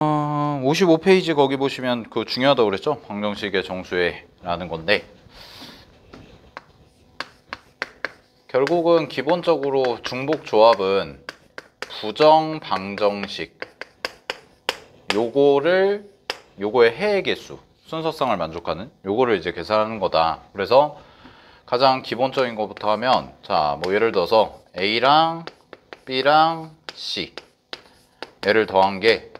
55페이지 거기 보시면 그 중요하다고 그랬죠? 방정식의 정수회라는 건데 결국은 기본적으로 중복조합은 부정방정식 요거의 해의 개수 순서상을 만족하는 요거를 이제 계산하는 거다. 그래서 가장 기본적인 것부터 하면 자, 뭐 예를 들어서 A랑 B랑 C 얘를 더한 게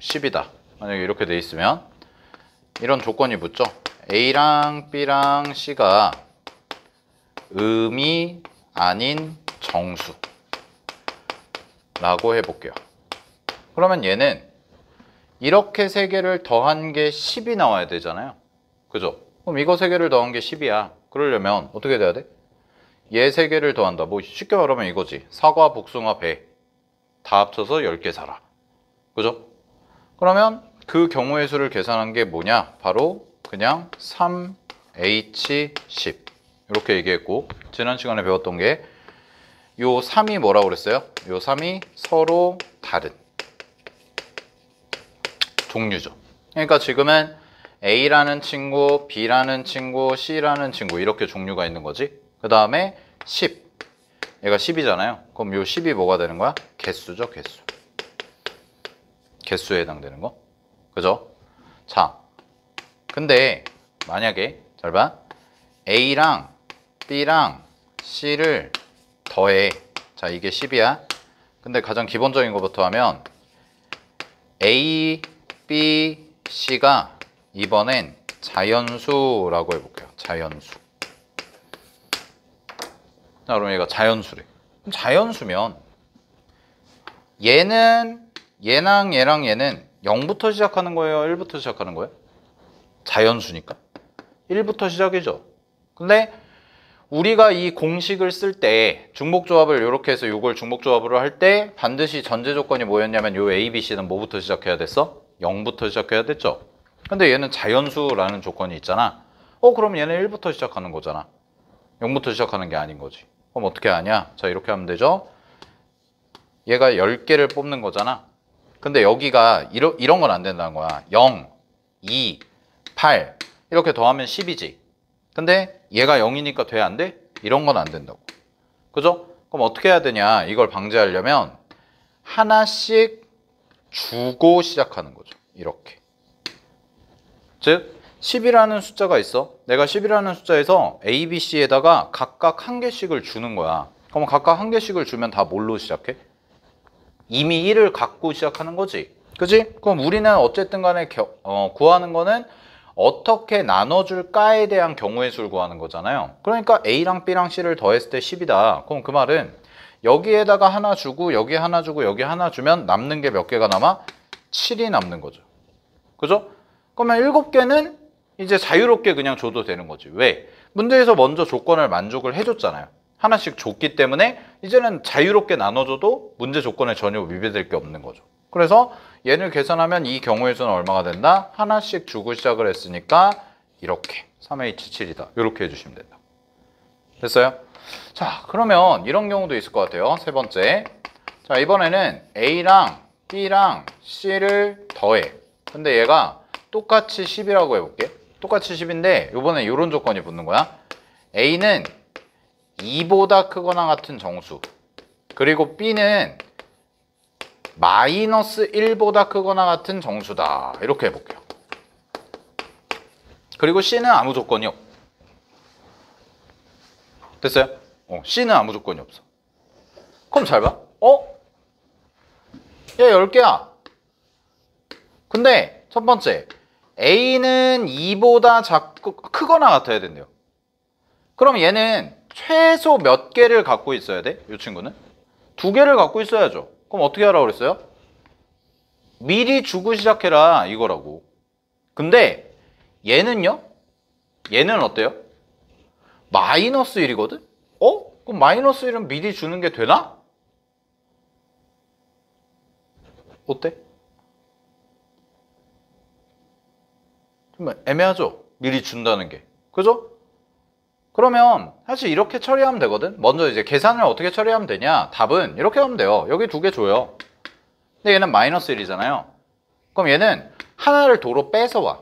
10이다. 만약에 이렇게 돼 있으면 이런 조건이 붙죠. A랑 B랑 C가 음이 아닌 정수 라고 해볼게요. 그러면 얘는 이렇게 세 개를 더한 게 10이 나와야 되잖아요. 그죠? 그럼 이거 세 개를 더한 게 10이야. 그러려면 어떻게 돼야 돼? 얘 세 개를 더한다. 뭐 쉽게 말하면 이거지. 사과, 복숭아, 배 다 합쳐서 10개 사라. 그죠? 그러면 그 경우의 수를 계산한 게 뭐냐? 바로 그냥 3H10 이렇게 얘기했고 지난 시간에 배웠던 게 요 3이 뭐라고 그랬어요? 요 3이 서로 다른 종류죠. 그러니까 지금은 A라는 친구, B라는 친구, C라는 친구 이렇게 종류가 있는 거지. 그 다음에 10 얘가 10이잖아요. 그럼 요 10이 뭐가 되는 거야? 개수죠, 개수. 개수에 해당되는 거. 그죠? 자, 근데 만약에 잘 봐. A랑 B랑 C를 더해. 자, 이게 10이야. 근데 가장 기본적인 것부터 하면 A, B, C가 이번엔 자연수라고 해볼게요. 자연수. 자, 그럼 얘가 자연수래. 그럼 자연수면 얘랑 얘는 0부터 시작하는 거예요? 1부터 시작하는 거예요? 자연수니까 1부터 시작이죠. 근데 우리가 이 공식을 쓸 때 중복조합을 이렇게 해서 이걸 중복조합으로 할 때 반드시 전제 조건이 뭐였냐면 요 A, B, C는 뭐부터 시작해야 됐어? 0부터 시작해야 됐죠. 근데 얘는 자연수라는 조건이 있잖아. 그럼 얘는 1부터 시작하는 거잖아. 0부터 시작하는 게 아닌 거지. 그럼 어떻게 하냐? 자, 이렇게 하면 되죠. 얘가 10개를 뽑는 거잖아. 근데 여기가 이런 건 안 된다는 거야. 0, 2, 8 이렇게 더하면 10이지. 근데 얘가 0이니까 돼? 안 돼? 이런 건 안 된다고. 그죠? 그럼 어떻게 해야 되냐? 이걸 방지하려면 하나씩 주고 시작하는 거죠. 이렇게. 즉 10이라는 숫자가 있어. 내가 10이라는 숫자에서 A, B, C에다가 각각 한 개씩을 주는 거야. 그럼 각각 한 개씩을 주면 다 뭘로 시작해? 이미 1을 갖고 시작하는 거지. 그지? 그럼 우리는 어쨌든 간에 구하는 거는 어떻게 나눠줄까에 대한 경우의 수를 구하는 거잖아요. 그러니까 A랑 B랑 C를 더했을 때 10이다. 그럼 그 말은 여기에다가 하나 주고 여기 하나 주고 여기 하나 주면 남는 게 몇 개가 남아? 7이 남는 거죠. 그죠? 그러면 7개는 이제 자유롭게 그냥 줘도 되는 거지. 왜? 문제에서 먼저 조건을 만족을 해줬잖아요. 하나씩 줬기 때문에 이제는 자유롭게 나눠줘도 문제 조건에 전혀 위배될 게 없는 거죠. 그래서 얘를 계산하면 이 경우의 수는 얼마가 된다? 하나씩 주고 시작을 했으니까 이렇게 3H7이다. 이렇게 해주시면 된다. 됐어요? 자, 그러면 이런 경우도 있을 것 같아요. 세 번째. 자, 이번에는 A랑 B랑 C를 더해. 근데 얘가 똑같이 10이라고 해볼게. 똑같이 10인데 이번에 이런 조건이 붙는 거야. A는 2보다 크거나 같은 정수. 그리고 B는 마이너스 1보다 크거나 같은 정수다. 이렇게 해볼게요. 그리고 C는 아무 조건이 없어. 됐어요? C는 아무 조건이 없어. 그럼 잘 봐. 얘 10개야. 근데 첫 번째 A는 2보다 크거나 같아야 된대요. 그럼 얘는 최소 몇 개를 갖고 있어야 돼? 이 친구는? 2개를 갖고 있어야죠. 그럼 어떻게 하라고 그랬어요? 미리 주고 시작해라 이거라고. 근데 얘는요? 얘는 어때요? 마이너스 1이거든? 그럼 마이너스 1은 미리 주는 게 되나? 어때? 좀 애매하죠? 미리 준다는 게. 그죠? 그러면 사실 이렇게 처리하면 되거든. 먼저 이제 계산을 어떻게 처리하면 되냐. 답은 이렇게 하면 돼요. 여기 2개 줘요. 근데 얘는 마이너스 1이잖아요. 그럼 얘는 하나를 도로 뺏어와.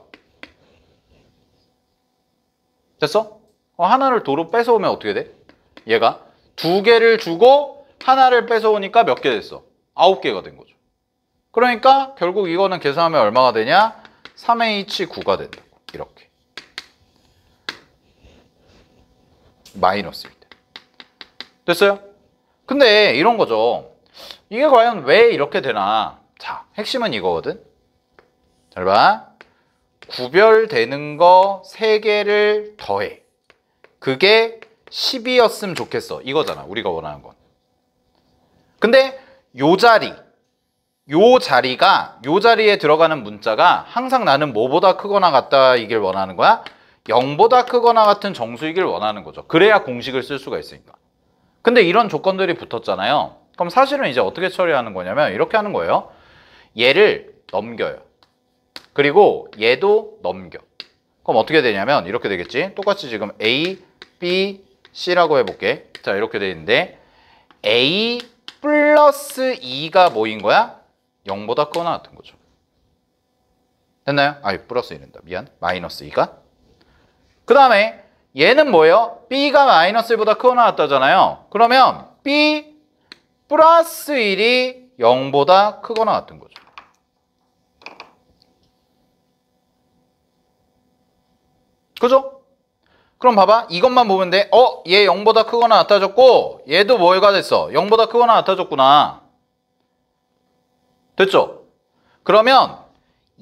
됐어? 하나를 도로 뺏어오면 어떻게 돼? 얘가 두 개를 주고 하나를 뺏어오니까 몇 개 됐어? 9개가 된 거죠. 그러니까 결국 이거는 계산하면 얼마가 되냐? 3H9가 된다고. 이렇게. 마이너스일 때. 됐어요? 근데 이런 거죠. 이게 과연 왜 이렇게 되나? 자, 핵심은 이거거든. 잘 봐. 구별되는 거 3개를 더해. 그게 10이었으면 좋겠어. 이거잖아. 우리가 원하는 건. 근데 요 자리에 들어가는 문자가 항상 나는 뭐보다 크거나 같다이길 원하는 거야? 0보다 크거나 같은 정수이길 원하는 거죠. 그래야 공식을 쓸 수가 있으니까. 근데 이런 조건들이 붙었잖아요. 그럼 사실은 이제 어떻게 처리하는 거냐면 이렇게 하는 거예요. 얘를 넘겨요. 그리고 얘도 넘겨. 그럼 어떻게 되냐면 이렇게 되겠지. 똑같이 지금 A, B, C라고 해볼게. 자, 이렇게 돼 있는데 A 플러스 2가 뭐인 거야? 0보다 크거나 같은 거죠. 됐나요? 플러스 1인다. 미안. 마이너스 2가. 그 다음에 얘는 뭐예요? B가 마이너스 1보다 크거나 같다잖아요. 그러면 B 플러스 1이 0보다 크거나 같은 거죠. 그죠? 그럼 봐봐. 이것만 보면 돼. 얘 0보다 크거나 같아졌고 얘도 뭐가 됐어? 0보다 크거나 같아졌구나. 됐죠? 그러면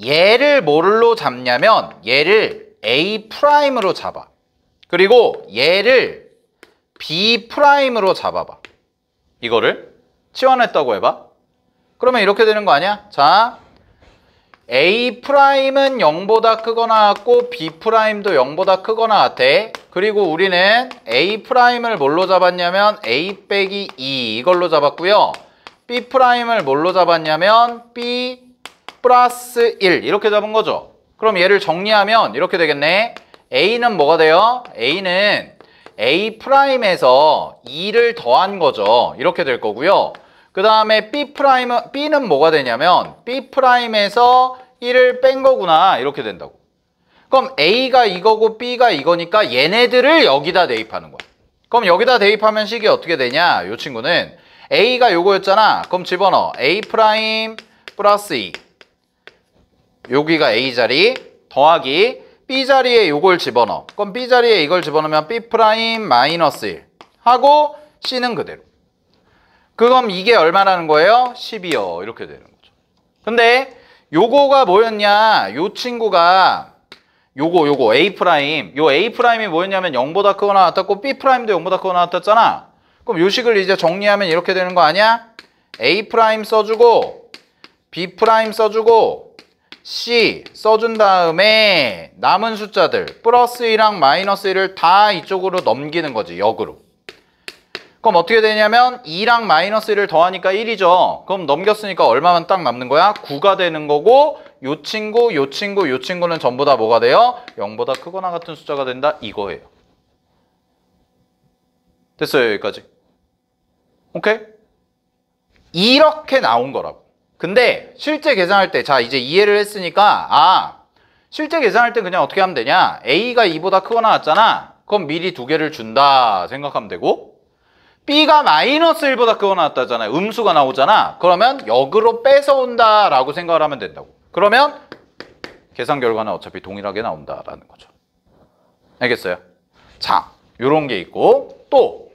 얘를 뭘로 잡냐면 얘를 A'으로 잡아. 그리고 얘를 B'으로 잡아봐. 이거를 치환했다고 해봐. 그러면 이렇게 되는 거 아니야? 자, A'은 0보다 크거나 같고 B'도 0보다 크거나 같아. 그리고 우리는 A'를 뭘로 잡았냐면 A 빼기 2 이걸로 잡았고요. B'을 뭘로 잡았냐면 B 플러스 1 이렇게 잡은 거죠. 그럼 얘를 정리하면 이렇게 되겠네. A는 뭐가 돼요? A는 A'에서 2를 더한 거죠. 이렇게 될 거고요. 그 다음에 B는 뭐가 되냐면 B'에서 1을 뺀 거구나. 이렇게 된다고. 그럼 A가 이거고 B가 이거니까 얘네들을 여기다 대입하는 거야. 그럼 여기다 대입하면 식이 어떻게 되냐? 이 친구는 A가 요거였잖아. 그럼 집어넣어. A' 플러스 2. 여기가 A 자리 더하기 B 자리에 요걸 집어넣어. 그럼 B 자리에 이걸 집어넣으면 B' 마이너스 1 하고 C는 그대로. 그럼 이게 얼마라는 거예요? 10이요. 이렇게 되는 거죠. 근데 요거가 뭐였냐? 요 친구가 요거 A'. 요 A'이 뭐였냐면 0보다 크거나 같았고 B'도 0보다 크거나 같았잖아. 그럼 요 식을 이제 정리하면 이렇게 되는 거 아니야? A' 써주고 B' 써주고 C 써준 다음에 남은 숫자들 플러스 1랑 마이너스 1을 다 이쪽으로 넘기는 거지. 역으로. 그럼 어떻게 되냐면 2랑 마이너스 1을 더하니까 1이죠. 그럼 넘겼으니까 얼마만 딱 남는 거야? 9가 되는 거고 요 친구는 전부 다 뭐가 돼요? 0보다 크거나 같은 숫자가 된다. 이거예요. 됐어요? 여기까지. 오케이? 이렇게 나온 거라고. 근데 실제 계산할 때 자 이제 이해를 했으니까 실제 계산할 때 그냥 어떻게 하면 되냐? A가 2보다 크거나 같잖아. 그럼 미리 2개를 준다 생각하면 되고 B가 마이너스 1보다 크거나 같다잖아요. 음수가 나오잖아. 그러면 역으로 뺏어온다 라고 생각을 하면 된다고. 그러면 계산 결과는 어차피 동일하게 나온다라는 거죠. 알겠어요? 자, 요런 게 있고 또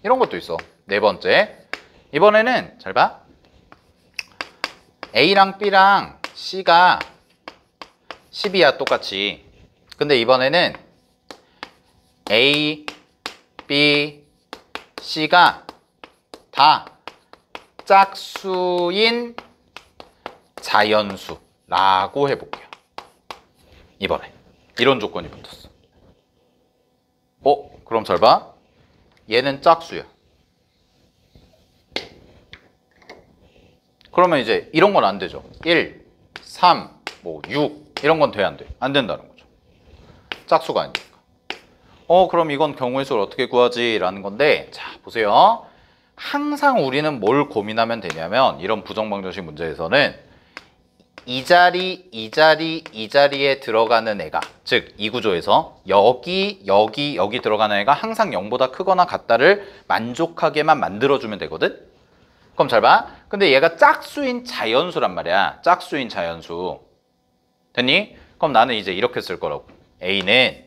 이런 것도 있어. 네 번째. 이번에는 잘 봐. A랑 B랑 C가 10이야 똑같이. 근데 이번에는 A, B, C가 다 짝수인 자연수라고 해볼게요. 이번에 이런 조건이 붙었어. 그럼 잘 봐. 얘는 짝수야. 그러면 이제 이런 건 안 되죠. 1, 3, 6 이런 건 돼 안 돼? 안 된다는 거죠. 짝수가 아니니까. 그럼 이건 경우의 수를 어떻게 구하지? 라는 건데 자 보세요. 항상 우리는 뭘 고민하면 되냐면 이런 부정방정식 문제에서는 이 자리, 이 자리, 이 자리에 들어가는 애가, 즉 이 구조에서 여기, 여기, 여기 들어가는 애가 항상 0보다 크거나 같다를 만족하게만 만들어주면 되거든? 그럼 잘 봐. 근데 얘가 짝수인 자연수란 말이야. 짝수인 자연수. 됐니? 그럼 나는 이제 이렇게 쓸 거라고. A는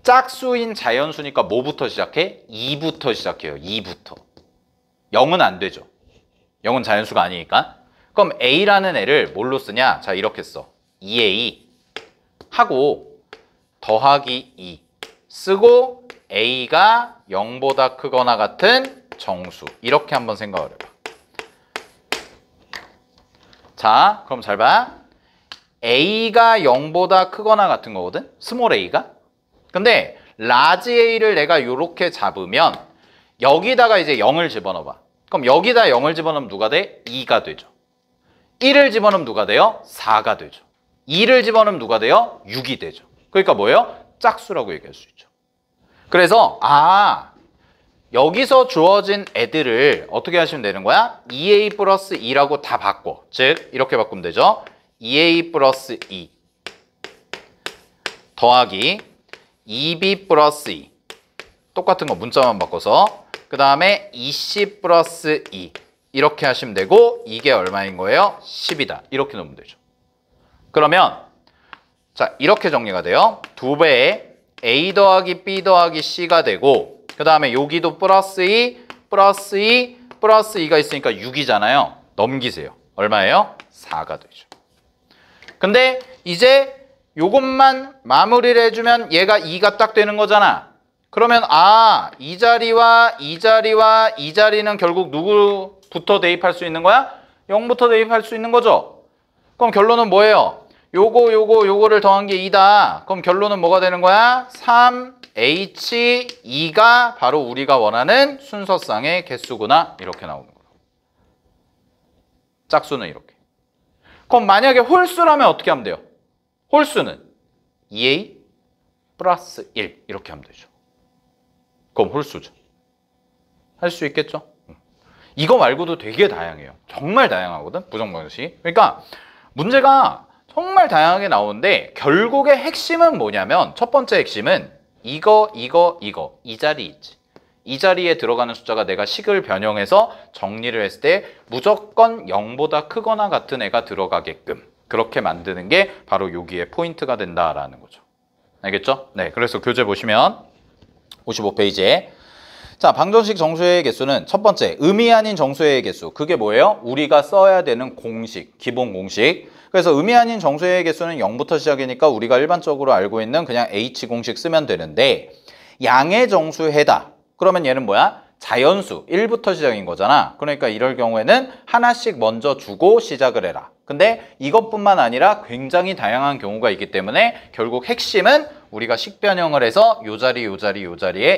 짝수인 자연수니까 뭐부터 시작해? 2부터 시작해요. 2부터. 0은 안 되죠. 0은 자연수가 아니니까. 그럼 A라는 애를 뭘로 쓰냐? 자, 이렇게 써. 2A 하고 더하기 2 쓰고 A가 0보다 크거나 같은 정수. 이렇게 한번 생각을 해봐. 자, 그럼 잘 봐. A가 0보다 크거나 같은 거거든? 스몰 a가. 근데 라지 A를 내가 이렇게 잡으면 여기다가 이제 0을 집어넣어봐. 그럼 여기다 0을 집어넣으면 누가 돼? 2가 되죠. 1을 집어넣으면 누가 돼요? 4가 되죠. 2를 집어넣으면 누가 돼요? 6이 되죠. 그러니까 뭐예요? 짝수라고 얘기할 수 있죠. 그래서 여기서 주어진 애들을 어떻게 하시면 되는 거야? 2A 플러스 2라고 다 바꿔. 즉 이렇게 바꾸면 되죠. 2A 플러스 2 더하기 2B 플러스 2 똑같은 거 문자만 바꿔서 그 다음에 2C 플러스 2 이렇게 하시면 되고 이게 얼마인 거예요? 10이다. 이렇게 놓으면 되죠. 그러면 자 이렇게 정리가 돼요. 2배에 A 더하기 B 더하기 C가 되고 그 다음에 여기도 플러스 2 플러스 2 플러스 2가 있으니까 6이잖아요. 넘기세요. 얼마예요? 4가 되죠. 근데 이제 요것만 마무리를 해주면 얘가 2가 딱 되는 거잖아. 그러면 이 자리와 이 자리와 이 자리는 결국 누구부터 대입할 수 있는 거야? 0부터 대입할 수 있는 거죠. 그럼 결론은 뭐예요? 요거를 더한 게 2다. 그럼 결론은 뭐가 되는 거야? 3H2가 바로 우리가 원하는 순서상의 개수구나. 이렇게 나오는 거야. 짝수는 이렇게. 그럼 만약에 홀수라면 어떻게 하면 돼요? 홀수는 2A 플러스 1 이렇게 하면 되죠. 그럼 홀수죠. 할 수 있겠죠? 이거 말고도 되게 다양해요. 정말 다양하거든, 부정방정식이. 그러니까 문제가 정말 다양하게 나오는데 결국의 핵심은 뭐냐면 첫 번째 핵심은 이거 이 자리 있지. 이 자리에 들어가는 숫자가 내가 식을 변형해서 정리를 했을 때 무조건 0보다 크거나 같은 애가 들어가게끔 그렇게 만드는 게 바로 여기에 포인트가 된다라는 거죠. 알겠죠? 네, 그래서 교재 보시면 55페이지에 자, 방정식 정수의 개수는 첫 번째 의미 아닌 정수의 개수. 그게 뭐예요? 우리가 써야 되는 공식, 기본 공식. 그래서 의미 아닌 정수의 개수는 0부터 시작이니까 우리가 일반적으로 알고 있는 그냥 H 공식 쓰면 되는데 양의 정수해다. 그러면 얘는 뭐야? 자연수 1부터 시작인 거잖아. 그러니까 이럴 경우에는 하나씩 먼저 주고 시작을 해라. 근데 이것뿐만 아니라 굉장히 다양한 경우가 있기 때문에 결국 핵심은 우리가 식변형을 해서 요 자리에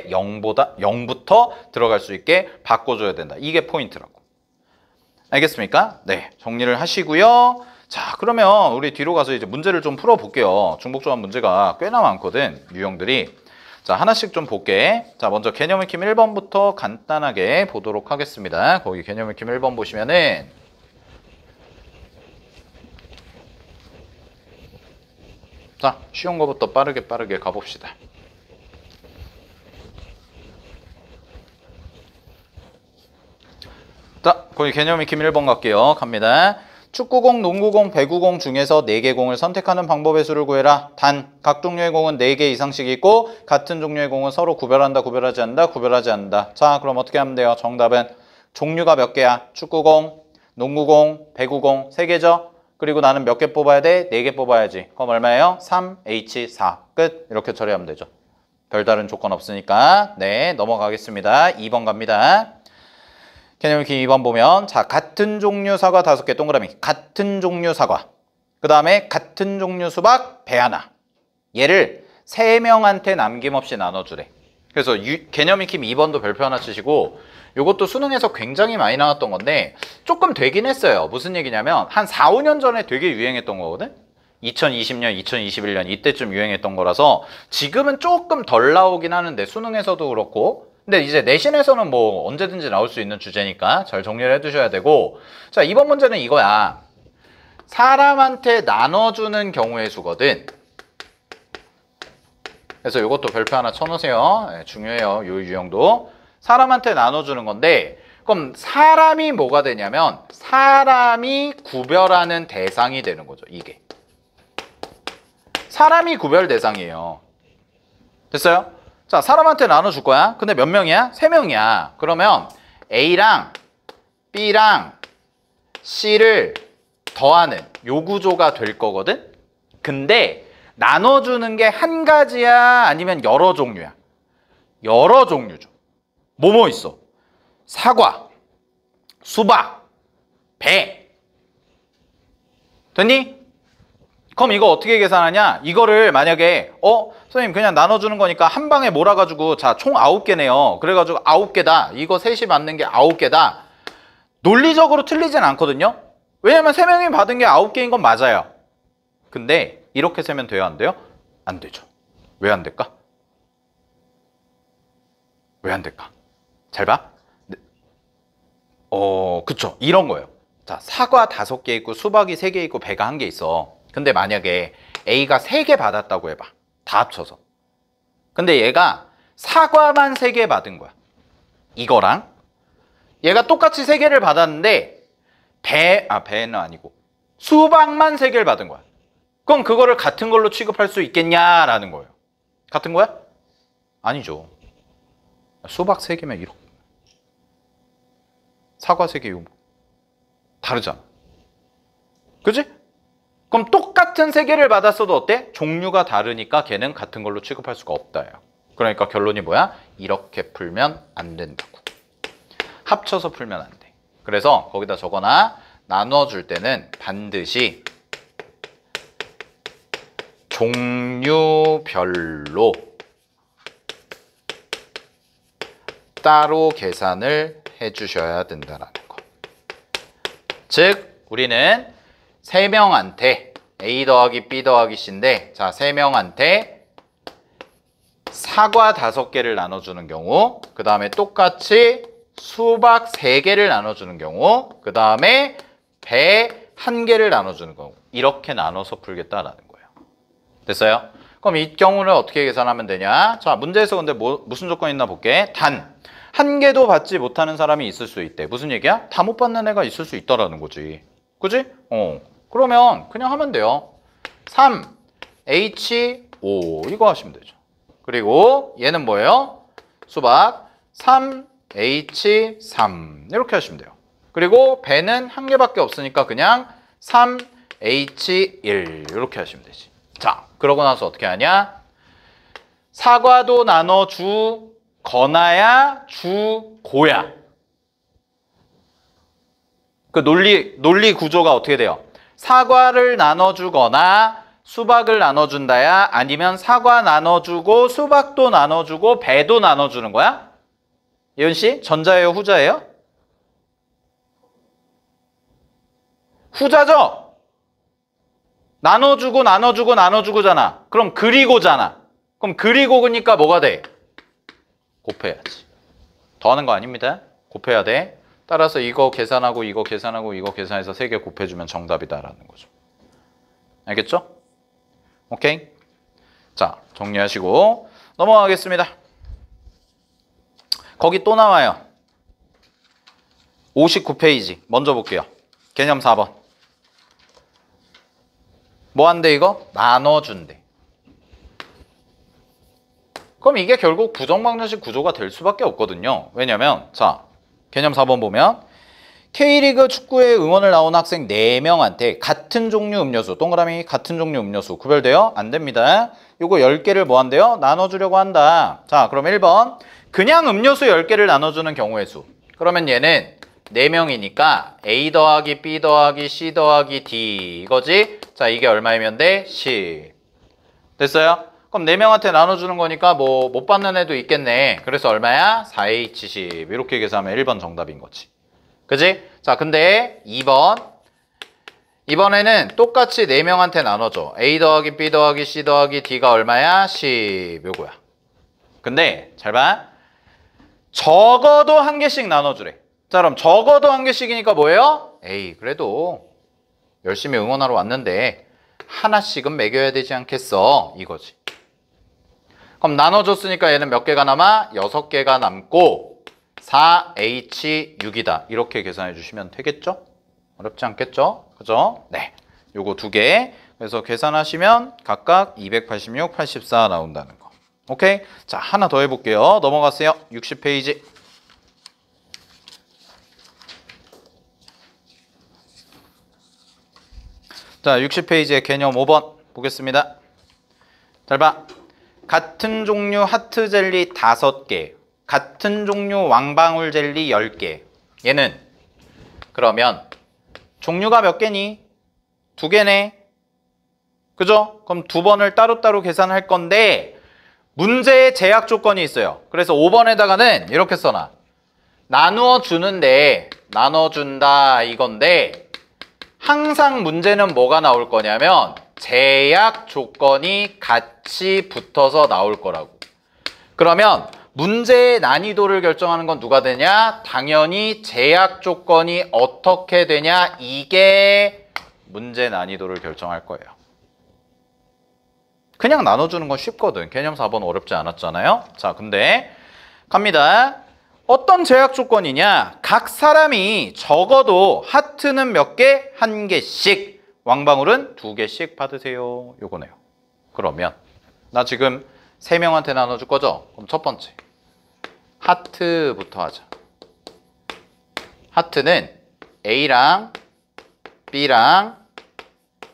0부터 들어갈 수 있게 바꿔줘야 된다. 이게 포인트라고. 알겠습니까? 네, 정리를 하시고요. 자, 그러면 우리 뒤로 가서 이제 문제를 좀 풀어볼게요. 중복조합 문제가 꽤나 많거든, 유형들이. 자, 하나씩 좀 볼게. 자, 먼저 개념 익힘 1번부터 간단하게 보도록 하겠습니다. 거기 개념 익힘 1번 보시면은 자, 쉬운 거부터 빠르게 가봅시다. 자, 거기 개념 익힘 1번 갈게요. 갑니다. 축구공, 농구공, 배구공 중에서 4개 공을 선택하는 방법의 수를 구해라. 단, 각 종류의 공은 4개 이상씩 있고 같은 종류의 공은 서로 구별한다, 구별하지 않는다. 자, 그럼 어떻게 하면 돼요? 정답은 종류가 몇 개야? 축구공, 농구공, 배구공 3개죠? 그리고 나는 몇 개 뽑아야 돼? 4개 뽑아야지. 그럼 얼마예요? 3H4 끝. 이렇게 처리하면 되죠. 별다른 조건 없으니까. 네, 넘어가겠습니다. 2번 갑니다. 개념 익힘 2번 보면 자, 같은 종류 사과 5개 동그라미. 같은 종류 사과. 그 다음에 같은 종류 수박 배 하나. 얘를 3명한테 남김없이 나눠주래. 그래서 개념 익힘 2번도 별표 하나 치시고 요것도 수능에서 굉장히 많이 나왔던 건데 조금 되긴 했어요. 무슨 얘기냐면 한 4, 5년 전에 되게 유행했던 거거든. 2020년, 2021년 이때쯤 유행했던 거라서 지금은 조금 덜 나오긴 하는데 수능에서도 그렇고 근데 이제 내신에서는 뭐 언제든지 나올 수 있는 주제니까 잘 정리를 해두셔야 되고 자, 이번 문제는 이거야. 사람한테 나눠주는 경우의 수거든. 그래서 이것도 별표 하나 쳐놓으세요. 네, 중요해요. 이 유형도. 사람한테 나눠주는 건데, 그럼 사람이 뭐가 되냐면 사람이 구별하는 대상이 되는 거죠. 이게. 사람이 구별 대상이에요. 됐어요? 자, 사람한테 나눠줄 거야. 근데 몇 명이야? 3명이야. 그러면 A랑 B랑 C를 더하는 요 구조가 될 거거든? 근데 나눠주는 게 한 가지야? 아니면 여러 종류야? 여러 종류죠. 뭐뭐 있어? 사과, 수박, 배. 됐니? 그럼 이거 어떻게 계산하냐? 이거를 만약에 선생님 그냥 나눠주는 거니까 한 방에 몰아가지고 자, 총 9개네요. 그래가지고 9개다. 이거 셋이 맞는 게 9개다. 논리적으로 틀리진 않거든요. 왜냐면 3명이 받은 게 9개인 건 맞아요. 근데 이렇게 세면 돼요? 안 돼요? 안 되죠. 왜 안 될까? 왜 안 될까? 잘 봐. 그쵸. 이런 거예요. 자, 사과 5개 있고 수박이 3개 있고 배가 1개 있어. 근데 만약에 A가 3개 받았다고 해봐. 다 합쳐서. 근데 얘가 사과만 3개 받은 거야. 이거랑 얘가 똑같이 3개를 받았는데 배는 아니고 수박만 3개를 받은 거야. 그럼 그거를 같은 걸로 취급할 수 있겠냐라는 거예요. 같은 거야? 아니죠. 수박 3개면 이렇게. 사과 3개 이거 다르잖아. 그지? 그럼 똑같은 3개를 받았어도 어때? 종류가 다르니까 걔는 같은 걸로 취급할 수가 없다예요. 그러니까 결론이 뭐야? 이렇게 풀면 안 된다고. 합쳐서 풀면 안 돼. 그래서 거기다 적어놔. 나눠줄 때는 반드시 종류별로 따로 계산을 해주셔야 된다는 거. 즉 우리는 3명한테 A 더하기 B 더하기 C인데, 자, 3명한테 사과 5개를 나눠주는 경우, 그 다음에 똑같이 수박 3개를 나눠주는 경우, 그 다음에 배 1개를 나눠주는 경우, 이렇게 나눠서 풀겠다라는 거예요. 됐어요? 그럼 이 경우를 어떻게 계산하면 되냐? 자, 문제에서 근데 무슨 조건이 있나 볼게. 단, 1개도 받지 못하는 사람이 있을 수 있대. 무슨 얘기야? 다 못 받는 애가 있을 수 있다라는 거지. 그지? 그러면 그냥 하면 돼요. 3H5 이거 하시면 되죠. 그리고 얘는 뭐예요? 수박 3H3 이렇게 하시면 돼요. 그리고 배는 1개밖에 없으니까 그냥 3H1 이렇게 하시면 되지. 자, 그러고 나서 어떻게 하냐? 사과도 나눠주거나야 주고야. 그 논리 구조가 어떻게 돼요? 사과를 나눠주거나 수박을 나눠준다야? 아니면 사과 나눠주고 수박도 나눠주고 배도 나눠주는 거야? 예은 씨, 전자예요, 후자예요? 후자죠? 나눠주고 나눠주고 나눠주고잖아. 그럼 그리고잖아. 그럼 그리고 그니까 뭐가 돼? 곱해야지. 더하는 거 아닙니다. 곱해야 돼. 따라서 이거 계산하고 이거 계산하고 이거 계산해서 3개 곱해주면 정답이다라는 거죠. 알겠죠? 오케이? 자, 정리하시고 넘어가겠습니다. 거기 또 나와요. 59페이지 먼저 볼게요. 개념 4번. 뭐 한대 이거? 나눠준대. 그럼 이게 결국 부정방정식 구조가 될 수밖에 없거든요. 왜냐면 자, 개념 4번 보면 K리그 축구에 응원을 나온 학생 4명한테 같은 종류 음료수, 동그라미 같은 종류 음료수 구별돼요? 안 됩니다. 요거 10개를 뭐 한대요? 나눠주려고 한다. 자, 그럼 1번 그냥 음료수 10개를 나눠주는 경우의 수. 그러면 얘는 4명이니까 A 더하기 B 더하기 C 더하기 D 이거지? 자, 이게 얼마이면 돼? 10. 됐어요? 그럼 4명한테 나눠주는 거니까 뭐 못 받는 애도 있겠네. 그래서 얼마야? 4H10 이렇게 계산하면 1번 정답인 거지. 그지? 자, 근데 2번에는 똑같이 4명한테 나눠줘. A 더하기 B 더하기 C 더하기 D가 얼마야? 10 요거야. 근데 잘 봐. 적어도 1개씩 나눠주래. 자, 그럼 적어도 1개씩이니까 뭐예요? 에이, 그래도 열심히 응원하러 왔는데 하나씩은 매겨야 되지 않겠어? 이거지. 그럼 나눠줬으니까 얘는 몇 개가 남아? 6개가 남고 4H6이다. 이렇게 계산해 주시면 되겠죠? 어렵지 않겠죠? 그죠? 네. 요거 2개. 그래서 계산하시면 각각 286, 84 나온다는 거. 오케이? 자, 하나 더 해볼게요. 넘어가세요. 60페이지. 자, 60페이지의 개념 5번 보겠습니다. 잘 봐. 같은 종류 하트 젤리 5개, 같은 종류 왕방울 젤리 10개. 얘는 그러면 종류가 몇 개니? 2개네. 그죠? 그럼 2번을 따로따로 계산할 건데 문제에 제약 조건이 있어요. 그래서 5번에다가는 이렇게 써놔. 나누어 주는데 나눠준다 이건데 항상 문제는 뭐가 나올 거냐면 제약 조건이 같이 붙어서 나올 거라고. 그러면 문제의 난이도를 결정하는 건 누가 되냐? 당연히 제약 조건이 어떻게 되냐? 이게 문제 난이도를 결정할 거예요. 그냥 나눠주는 건 쉽거든. 개념 4번 어렵지 않았잖아요. 자, 근데 갑니다. 어떤 제약 조건이냐? 각 사람이 적어도 하트는 몇 개? 1개씩. 왕방울은 2개씩 받으세요. 요거네요. 그러면 나 지금 3명한테 나눠줄 거죠? 그럼 첫 번째 하트부터 하자. 하트는 A랑 B랑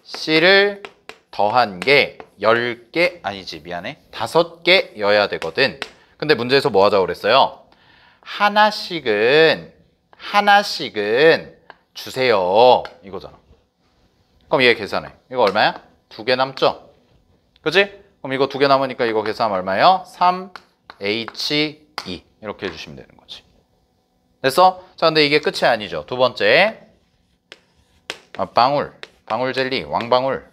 C를 더한 게 10개 아니지 미안해 5개여야 되거든. 근데 문제에서 뭐 하자고 그랬어요? 하나씩은 주세요 이거잖아. 그럼 얘 계산해. 이거 얼마야? 2개 남죠? 그지? 그럼 이거 2개 남으니까 이거 계산하면 얼마예요? 3H2 이렇게 해주시면 되는 거지. 됐어? 자, 근데 이게 끝이 아니죠. 두 번째 방울 젤리 왕방울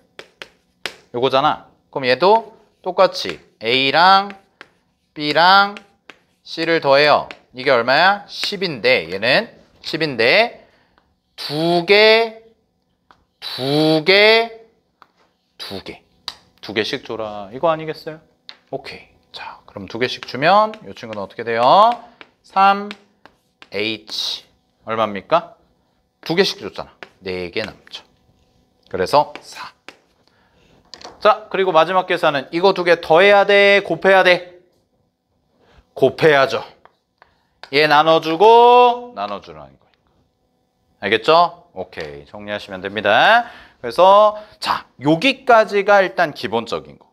요거잖아. 그럼 얘도 똑같이 A랑 B랑 C를 더해요. 이게 얼마야? 10인데 얘는 10인데 2개씩 줘라. 이거 아니겠어요? 오케이. 자, 그럼 2개씩 주면 이 친구는 어떻게 돼요? 3H 얼마입니까? 2개씩 줬잖아. 4개 남죠. 그래서 4. 자, 그리고 마지막 계산은 이거 2개 더해야 돼? 곱해야 돼? 곱해야죠. 얘 나눠주고 나눠주라는 거니까. 알겠죠? 오케이. 정리하시면 됩니다. 그래서 자, 여기까지가 일단 기본적인 거.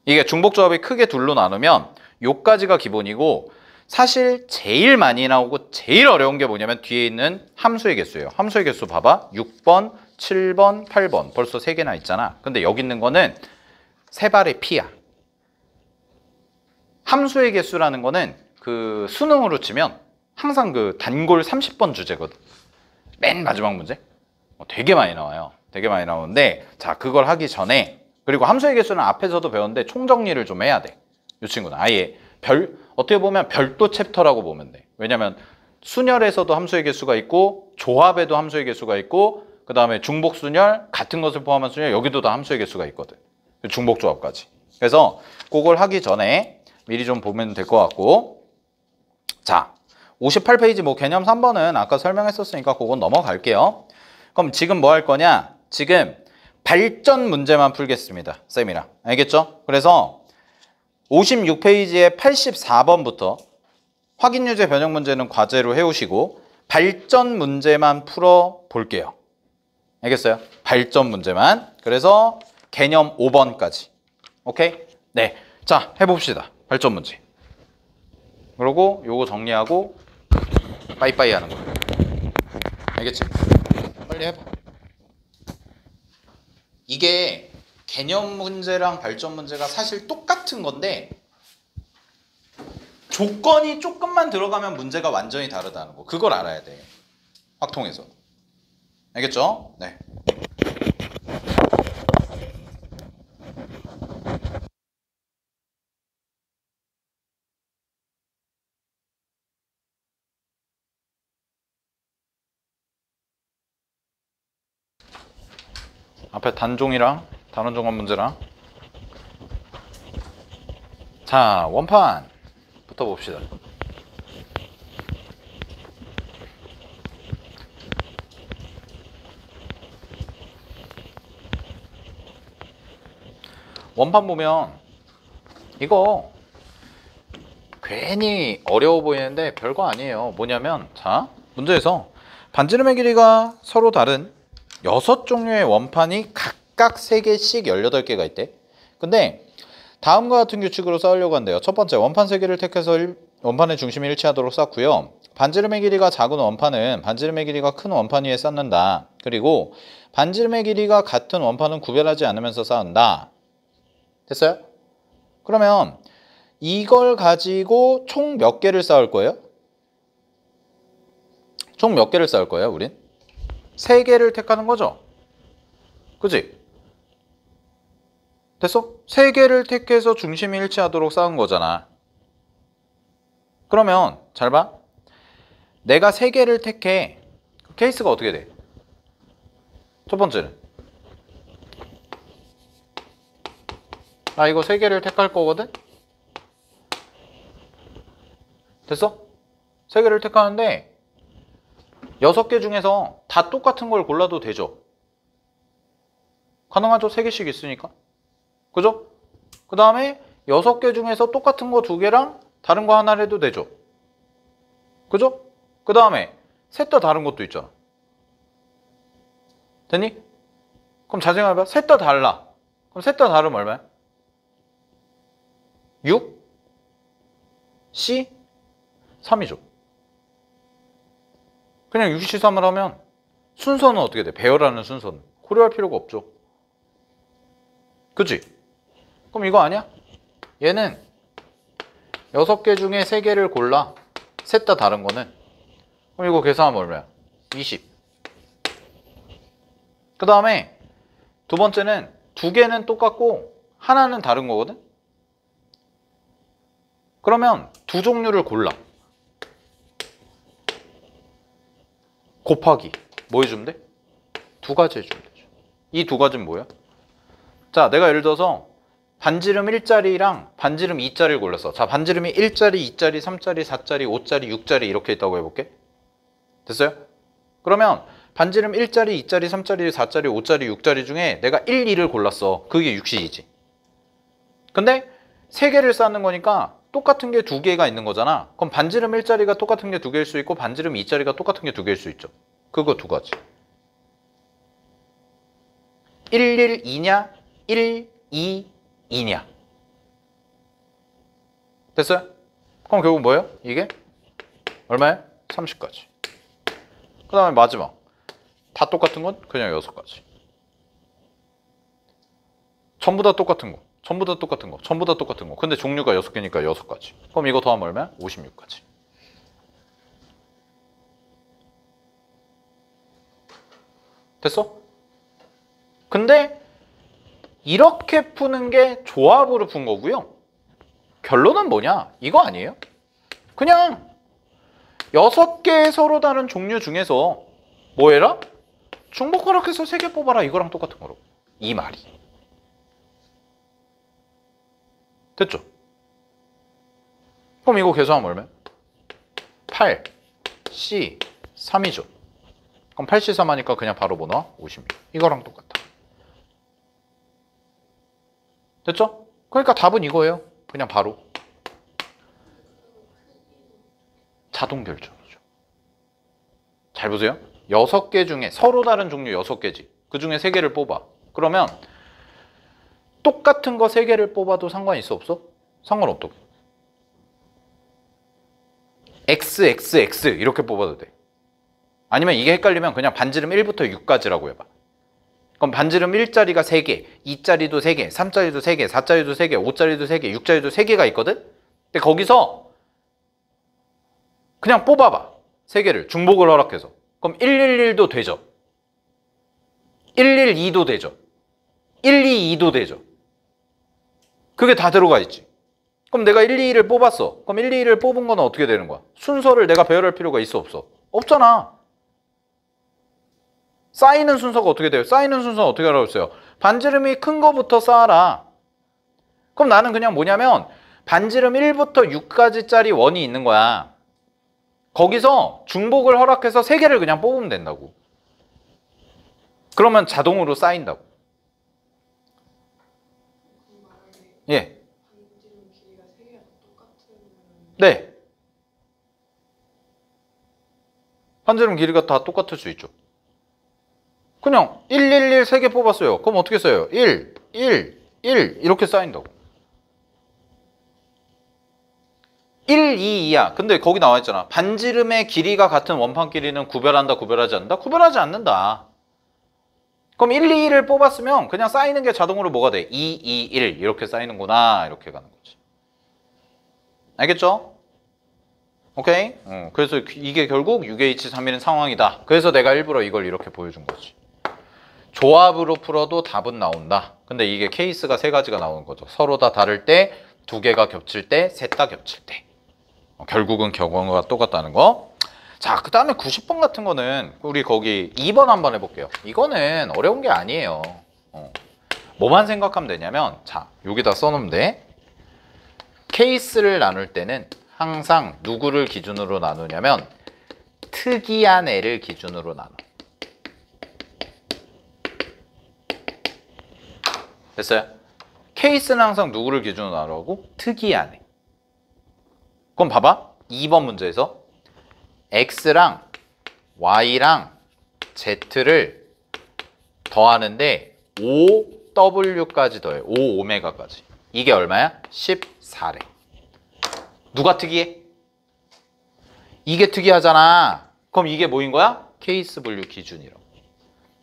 이게 중복조합이 크게 둘로 나누면 요까지가 기본이고 사실 제일 많이 나오고 제일 어려운 게 뭐냐면 뒤에 있는 함수의 개수예요. 함수의 개수 봐봐. 6번, 7번, 8번 벌써 3개나 있잖아. 근데 여기 있는 거는 세 발의 피야. 함수의 개수라는 거는 그 수능으로 치면 항상 그 단골 30번 주제거든. 맨 마지막 문제. 되게 많이 나와요. 되게 많이 나오는데 자, 그걸 하기 전에 그리고 함수의 개수는 앞에서도 배웠는데 총정리를 좀 해야 돼. 이 친구는 아예 어떻게 보면 별도 챕터라고 보면 돼. 왜냐면 순열에서도 함수의 개수가 있고 조합에도 함수의 개수가 있고 그 다음에 중복순열 같은 것을 포함한 순열 여기도 다 함수의 개수가 있거든. 중복조합까지. 그래서 그걸 하기 전에 미리 좀 보면 될 것 같고 자 58페이지 뭐 개념 3번은 아까 설명했었으니까 그건 넘어갈게요. 그럼 지금 뭐 할 거냐? 지금 발전 문제만 풀겠습니다. 쌤이랑. 알겠죠? 그래서 56페이지에 84번부터 확인유제 변형 문제는 과제로 해오시고 발전 문제만 풀어 볼게요. 알겠어요? 발전 문제만. 그래서 개념 5번까지. 오케이? 네. 자, 해봅시다. 발전 문제. 그러고 요거 정리하고 빠이빠이 하는 거야. 알겠지? 빨리 해봐. 이게 개념 문제랑 발전 문제가 사실 똑같은 건데 조건이 조금만 들어가면 문제가 완전히 다르다는 거. 그걸 알아야 돼. 확통에서. 알겠죠? 네. 앞에 단종이랑 단원종합 문제랑. 자, 원판부터 봅시다. 원판 보면 이거 괜히 어려워 보이는데 별거 아니에요. 뭐냐면, 자, 문제에서 반지름의 길이가 서로 다른 6종류의 원판이 각각 3개씩 18개가 있대. 근데 다음과 같은 규칙으로 쌓으려고 한대요. 첫 번째, 원판 3개를 택해서 원판의 중심이 일치하도록 쌓고요. 반지름의 길이가 작은 원판은 반지름의 길이가 큰 원판 위에 쌓는다. 그리고 반지름의 길이가 같은 원판은 구별하지 않으면서 쌓는다. 됐어요? 그러면 이걸 가지고 총 몇 개를 쌓을 거예요? 총 몇 개를 쌓을 거예요, 우린? 3개를 택하는 거죠? 그치? 됐어? 3개를 택해서 중심이 일치하도록 쌓은 거잖아. 그러면 잘 봐. 내가 3개를 택해. 그 케이스가 어떻게 돼? 첫 번째는 나 이거 3개를 택할 거거든? 됐어? 3개를 택하는데 6개 중에서 다 똑같은 걸 골라도 되죠? 가능하죠? 3개씩 있으니까. 그죠? 그 다음에 6개 중에서 똑같은 거 2개랑 다른 거 하나를 해도 되죠? 그죠? 그 다음에 셋 다 다른 것도 있잖아. 됐니? 그럼 잘 생각해봐. 셋 다 달라. 그럼 셋 다 다르면 얼마야? 6? C? 3이죠. 그냥 6C3을 하면 순서는 어떻게 돼? 배열하는 순서는 고려할 필요가 없죠. 그치? 그럼 이거 아니야? 얘는 6개 중에 3개를 골라. 셋 다 다른 거는. 그럼 이거 계산하면 얼마야? 20. 그 다음에 두 번째는 2개는 똑같고 하나는 다른 거거든? 그러면 2종류를 골라. 곱하기 뭐 해주면 돼? 2가지 해주면 되죠. 이 2가지는 뭐야? 자, 내가 예를 들어서 반지름 1짜리랑 반지름 2짜리를 골랐어. 자, 반지름이 1짜리, 2짜리, 3짜리, 4짜리, 5짜리, 6짜리 이렇게 있다고 해볼게. 됐어요? 그러면 반지름 1짜리, 2짜리, 3짜리, 4짜리, 5짜리, 6짜리 중에 내가 1, 2를 골랐어. 그게 6C이지. 근데 3개를 쌓는 거니까 똑같은 게 2개가 있는 거잖아. 그럼 반지름 1짜리가 똑같은 게 2개일 수 있고 반지름 2짜리가 똑같은 게 2개일 수 있죠. 그거 2가지. 1, 1, 2냐? 1, 2, 2냐? 됐어요? 그럼 결국 뭐예요? 이게 얼마야? 30가지. 그 다음에 마지막. 다 똑같은 건 그냥 6가지. 전부 다 똑같은 거. 전부 다 똑같은 거. 전부 다 똑같은 거. 근데 종류가 6개니까 6가지. 그럼 이거 더하면 얼마야? 56가지. 됐어? 근데 이렇게 푸는 게 조합으로 푼 거고요. 결론은 뭐냐? 이거 아니에요? 그냥 6개의 서로 다른 종류 중에서 뭐 해라? 중복허락해서 3개 뽑아라. 이거랑 똑같은 거로. 이 말이. 됐죠? 그럼 이거 계산하면 얼마야? 8, C, 3이죠. 그럼 8C 3 하니까 그냥 바로 뭐 나와? 56. 이거랑 똑같아. 됐죠? 그러니까 답은 이거예요. 그냥 바로. 자동 결정이죠. 잘 보세요. 6개 중에 서로 다른 종류 6개지. 그 중에 3개를 뽑아. 그러면 똑같은 거 3개를 뽑아도 상관 있어 없어? 상관없다고. X, X, X 이렇게 뽑아도 돼. 아니면 이게 헷갈리면 그냥 반지름 1부터 6까지라고 해봐. 그럼 반지름 1짜리가 3개, 2짜리도 3개, 3짜리도 3개, 4짜리도 3개, 5짜리도 3개, 6짜리도 3개가 있거든? 근데 거기서 그냥 뽑아봐. 3개를 중복을 허락해서. 그럼 111도 되죠. 112도 되죠. 122도 되죠. 그게 다 들어가 있지. 그럼 내가 122를 뽑았어. 그럼 122를 뽑은 거는 어떻게 되는 거야? 순서를 내가 배열할 필요가 있어 없어? 없잖아. 쌓이는 순서가 어떻게 돼요? 쌓이는 순서는 어떻게 하라고 했어요? 반지름이 큰 거부터 쌓아라. 그럼 나는 그냥 뭐냐면 반지름 1부터 6까지짜리 원이 있는 거야. 거기서 중복을 허락해서 3개를 그냥 뽑으면 된다고. 그러면 자동으로 쌓인다고. 예. 네. 반지름 길이가 다 똑같을 수 있죠. 그냥 1, 1, 1 3개 뽑았어요. 그럼 어떻게 써요? 1, 1, 1 이렇게 쌓인다고. 1, 2, 2야. 근데 거기 나와 있잖아. 반지름의 길이가 같은 원판 길이는 구별한다, 구별하지 않는다? 구별하지 않는다. 그럼 1, 2, 1을 뽑았으면 그냥 쌓이는 게 자동으로 뭐가 돼? 2, 2, 1 이렇게 쌓이는구나. 이렇게 가는 거지. 알겠죠? 오케이? 그래서 이게 결국 6H3인 상황이다. 그래서 내가 일부러 이걸 이렇게 보여준 거지. 조합으로 풀어도 답은 나온다. 근데 이게 케이스가 3가지가 나오는 거죠. 서로 다 다를 때, 2개가 겹칠 때, 셋 다 겹칠 때. 결국은 경우가 똑같다는 거. 자, 그 다음에 90번 같은 거는 우리 거기 2번 한번 해볼게요. 이거는 어려운 게 아니에요. 뭐만 생각하면 되냐면, 자, 여기다 써놓으면 돼. 케이스를 나눌 때는 항상 누구를 기준으로 나누냐면 특이한 애를 기준으로 나눠. 됐어요? 케이스는 항상 누구를 기준으로 나누고 특이한 애. 그럼 봐봐. 2번 문제에서 X랑 Y랑 Z를 더하는데 5W까지 더해. 5오메가까지. 이게 얼마야? 14래. 누가 특이해? 이게 특이하잖아. 그럼 이게 뭐인 거야? 케이스 분류 기준이라고.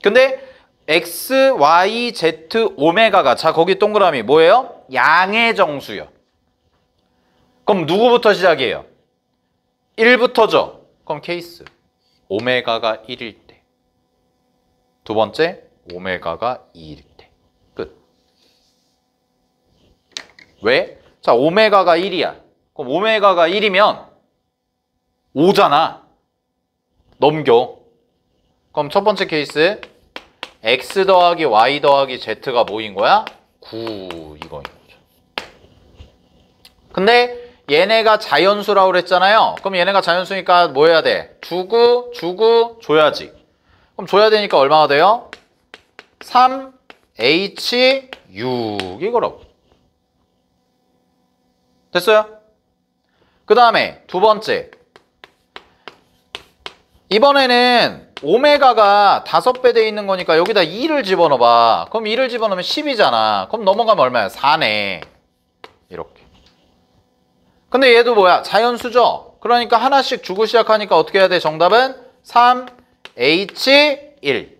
근데 X, Y, Z, 오메가가 자 거기 동그라미 뭐예요? 양의 정수요. 그럼 누구부터 시작이에요? 1부터죠. 그럼 케이스 오메가가 1일 때. 두 번째 오메가가 2일 때. 끝. 왜? 자 오메가가 1이야. 그럼 오메가가 1이면 5잖아. 넘겨. 그럼 첫 번째 케이스 X 더하기 Y 더하기 Z가 뭐인 거야? 9 이거인 거죠. 근데 얘네가 자연수라고 그랬잖아요. 그럼 얘네가 자연수니까 뭐 해야 돼? 주고 줘야지. 그럼 줘야 되니까 얼마가 돼요? 3H 6 이거라고. 됐어요? 그 다음에 두 번째. 이번에는 오메가가 5배 돼 있는 거니까 여기다 2를 집어넣어봐. 그럼 2를 집어넣으면 10이잖아. 그럼 넘어가면 얼마야? 4네. 이렇게. 근데 얘도 뭐야? 자연수죠? 그러니까 하나씩 주고 시작하니까 어떻게 해야 돼? 정답은 3H1.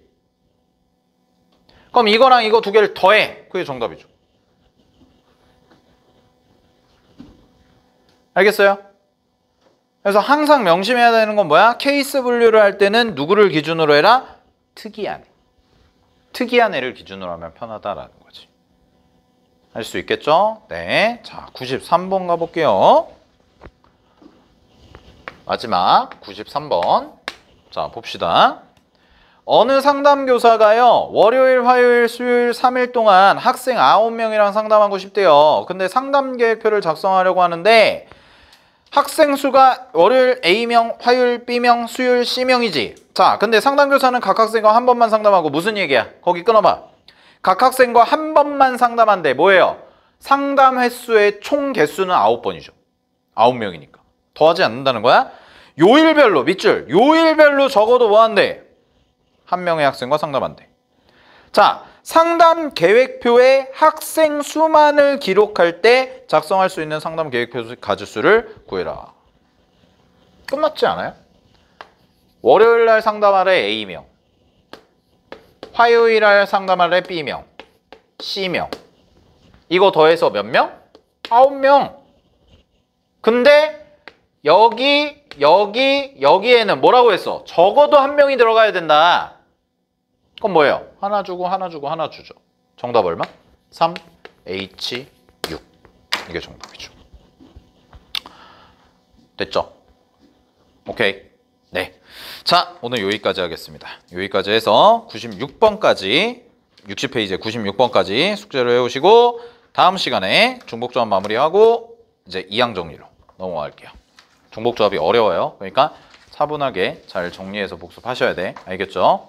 그럼 이거랑 이거 두 개를 더해. 그게 정답이죠. 알겠어요? 그래서 항상 명심해야 되는 건 뭐야? 케이스 분류를 할 때는 누구를 기준으로 해라? 특이한 애. 특이한 애를 기준으로 하면 편하다라는 거지. 할 수 있겠죠? 네. 자, 93번 가볼게요. 마지막 93번. 자, 봅시다. 어느 상담교사가요, 월요일, 화요일, 수요일 3일 동안 학생 9명이랑 상담하고 싶대요. 근데 상담 계획표를 작성하려고 하는데 학생 수가 월요일 A명, 화요일 B명, 수요일 C명이지. 자, 근데 상담교사는 각 학생과 한 번만 상담하고 무슨 얘기야? 거기 끊어봐. 각 학생과 한 번만 상담한대. 뭐예요? 상담 횟수의 총 개수는 9번이죠. 9명이니까. 더하지 않는다는 거야? 요일별로, 밑줄. 요일별로 적어도 뭐 한대? 한 명의 학생과 상담한대. 자, 상담 계획표에 학생 수만을 기록할 때 작성할 수 있는 상담 계획표 가지수를 구해라. 끝났지 않아요? 월요일 날 상담하래 A명, 화요일 날 상담하래 B명, C명. 이거 더해서 몇 명? 9명. 근데 여기에는 뭐라고 했어? 적어도 한 명이 들어가야 된다. 그럼 뭐예요? 하나 주고 하나 주고 하나 주죠. 정답 얼마? 3H6. 이게 정답이죠. 됐죠? 오케이. 네. 자, 오늘 여기까지 하겠습니다. 여기까지 해서 96번까지 60페이지에 96번까지 숙제를 해오시고 다음 시간에 중복조합 마무리하고 이제 이항 정리로 넘어갈게요. 중복조합이 어려워요. 그러니까 차분하게 잘 정리해서 복습하셔야 돼. 알겠죠?